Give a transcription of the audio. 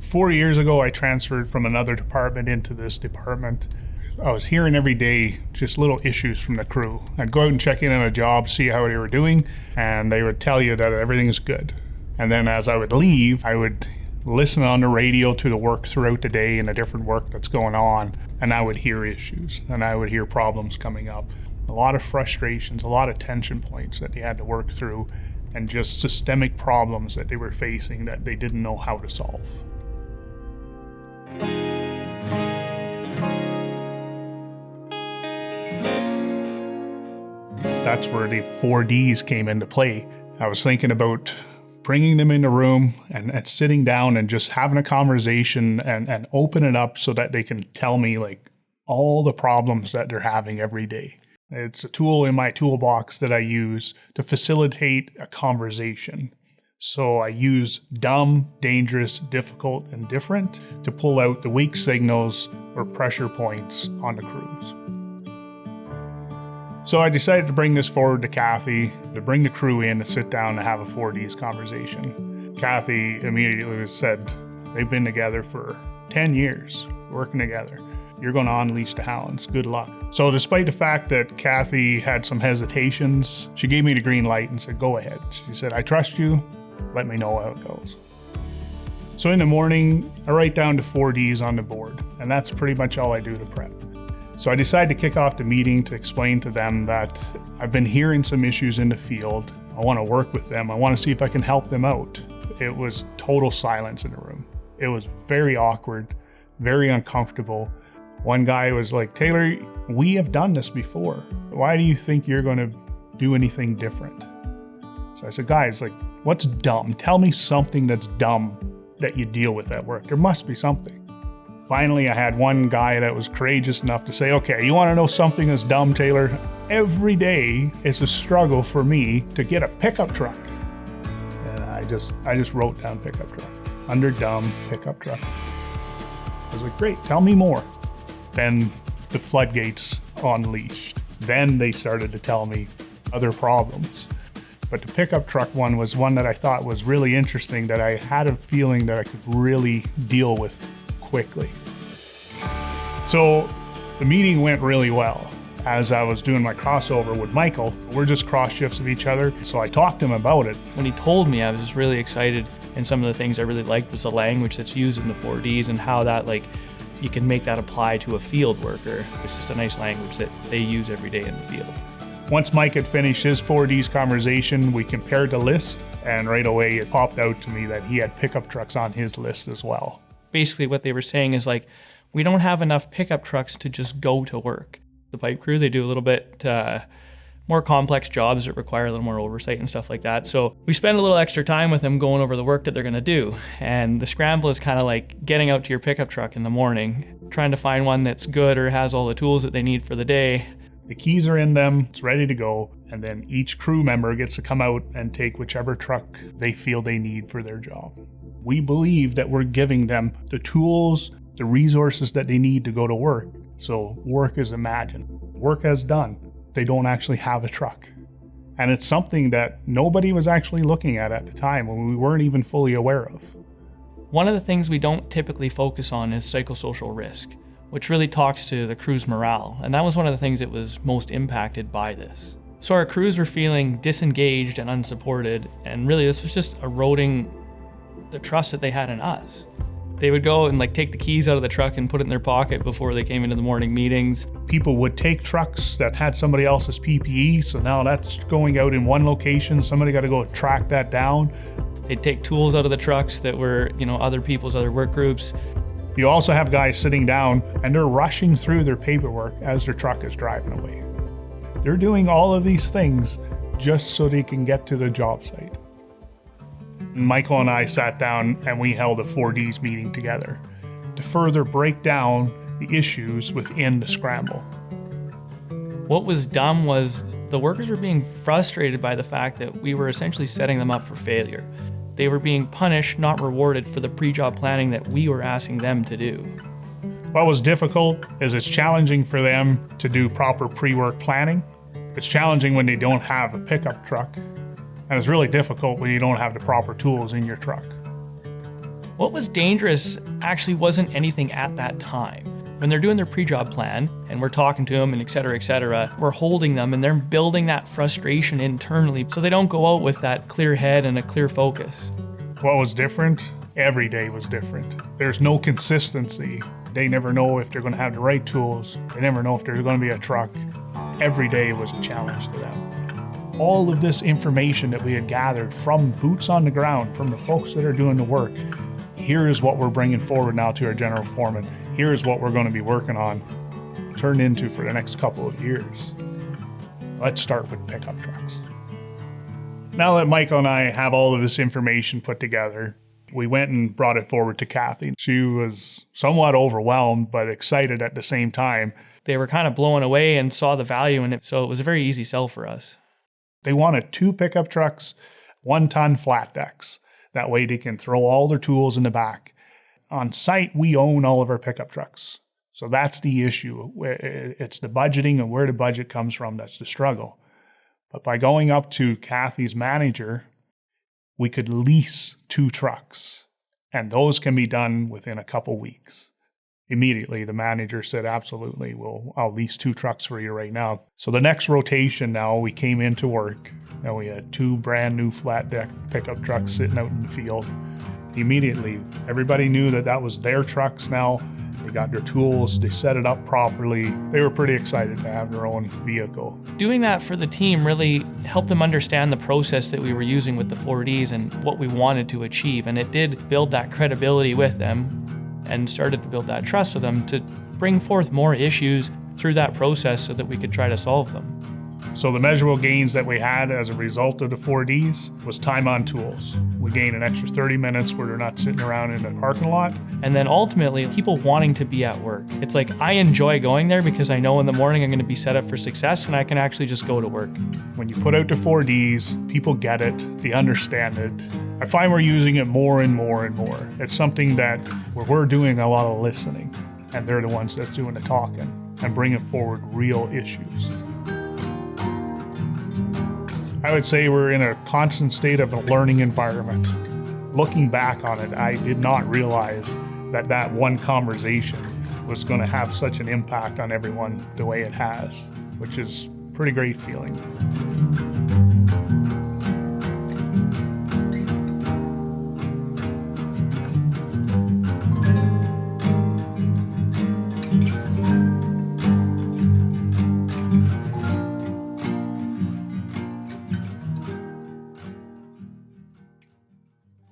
4 years ago, I transferred from another department into this department. I was hearing every day just little issues from the crew. I'd go out and check in on a job, see how they were doing, and they would tell you that everything is good. And then as I would leave, I would listen on the radio to the work throughout the day and the different work that's going on, and I would hear issues, and I would hear problems coming up. A lot of frustrations, a lot of tension points that they had to work through, and just systemic problems that they were facing that they didn't know how to solve. That's where the 4D's came into play. I was thinking about bringing them in the room and sitting down and just having a conversation and open it up so that they can tell me like all the problems that they're having every day. It's a tool in my toolbox that I use to facilitate a conversation. So I use dumb, dangerous, difficult, and different to pull out the weak signals or pressure points on the crews. So I decided to bring this forward to Kathy, to bring the crew in to sit down and have a 4D's conversation. Kathy immediately said, they've been together for 10 years, working together. You're going to unleash the hounds. Good luck. So despite the fact that Kathy had some hesitations, she gave me the green light and said, go ahead. She said, I trust you. Let me know how it goes. So in the morning, I write down the 4D's on the board, and that's pretty much all I do to prep. So I decided to kick off the meeting to explain to them that I've been hearing some issues in the field. I want to work with them. I want to see if I can help them out. It was total silence in the room. It was very awkward, very uncomfortable. One guy was like, Taylor, we have done this before. Why do you think you're going to do anything different? So I said, guys, like, what's dumb? Tell me something that's dumb that you deal with at work. There must be something. Finally, I had one guy that was courageous enough to say, okay, you want to know something that's dumb, Taylor? Every day it's a struggle for me to get a pickup truck. And I just wrote down pickup truck. Under dumb, pickup truck. I was like, great, tell me more. Then the floodgates unleashed. Then they started to tell me other problems. But the pickup truck one was one that I thought was really interesting, that I had a feeling that I could really deal with quickly. So the meeting went really well. As I was doing my crossover with Michael, we're just cross shifts of each other. So I talked to him about it. When he told me, I was just really excited. And some of the things I really liked was the language that's used in the 4Ds and how that, like, you can make that apply to a field worker. It's just a nice language that they use every day in the field. Once Mike had finished his 4D's conversation, we compared the list, and right away it popped out to me that he had pickup trucks on his list as well. Basically what they were saying is like, we don't have enough pickup trucks to just go to work. The pipe crew, they do a little bit more complex jobs that require a little more oversight and stuff like that. So we spend a little extra time with them going over the work that they're gonna do. And the scramble is kind of like getting out to your pickup truck in the morning, trying to find one that's good or has all the tools that they need for the day. The keys are in them, it's ready to go, and then each crew member gets to come out and take whichever truck they feel they need for their job. We believe that we're giving them the tools, the resources that they need to go to work. So work is imagined. Work as done. They don't actually have a truck. And it's something that nobody was actually looking at the time, when we weren't even fully aware of. One of the things we don't typically focus on is psychosocial risk, which really talks to the crew's morale. And that was one of the things that was most impacted by this. So our crews were feeling disengaged and unsupported, and really this was just eroding the trust that they had in us. They would go and like take the keys out of the truck and put it in their pocket before they came into the morning meetings. People would take trucks that had somebody else's PPE, so now that's going out in one location. Somebody got to go track that down. They'd take tools out of the trucks that were, other people's other work groups. You also have guys sitting down and they're rushing through their paperwork as their truck is driving away. They're doing all of these things just so they can get to the job site. Michael and I sat down and we held a 4D's meeting together to further break down the issues within the scramble. What was dumb was the workers were being frustrated by the fact that we were essentially setting them up for failure. They were being punished, not rewarded, for the pre-job planning that we were asking them to do. What was difficult is it's challenging for them to do proper pre-work planning. It's challenging when they don't have a pickup truck. And it's really difficult when you don't have the proper tools in your truck. What was dangerous actually wasn't anything at that time. When they're doing their pre-job plan and we're talking to them and et cetera, we're holding them and they're building that frustration internally so they don't go out with that clear head and a clear focus. What was different? Every day was different. There's no consistency. They never know if they're going to have the right tools. They never know if there's going to be a truck. Every day was a challenge to them. All of this information that we had gathered from boots on the ground, from the folks that are doing the work, here is what we're bringing forward now to our general foreman. Here is what we're going to be working on, turned into for the next couple of years. Let's start with pickup trucks. Now that Michael and I have all of this information put together, we went and brought it forward to Kathy. She was somewhat overwhelmed, but excited at the same time. They were kind of blown away and saw the value in it, so it was a very easy sell for us. They wanted 2 pickup trucks, 1-ton flat decks. That way they can throw all their tools in the back. On site, we own all of our pickup trucks. So that's the issue. It's the budgeting and where the budget comes from that's the struggle. But by going up to Kathy's manager, we could lease 2 trucks. And those can be done within a couple weeks. Immediately, the manager said, absolutely, I'll lease 2 trucks for you right now. So the next rotation now, we came into work and we had 2 brand new flat deck pickup trucks sitting out in the field. Immediately, everybody knew that was their trucks now. They got their tools, they set it up properly. They were pretty excited to have their own vehicle. Doing that for the team really helped them understand the process that we were using with the 4D's and what we wanted to achieve. And it did build that credibility with them and started to build that trust with them to bring forth more issues through that process so that we could try to solve them. So the measurable gains that we had as a result of the 4Ds was time on tools. We gained an extra 30 minutes where they're not sitting around in the parking lot. And then ultimately, people wanting to be at work. It's like, I enjoy going there because I know in the morning I'm going to be set up for success and I can actually just go to work. When you put out the 4Ds, people get it, they understand it. I find we're using it more and more and more. It's something that we're doing a lot of listening, and they're the ones that's doing the talking and bringing forward real issues. I would say we're in a constant state of a learning environment. Looking back on it, I did not realize that one conversation was going to have such an impact on everyone the way it has, which is a pretty great feeling.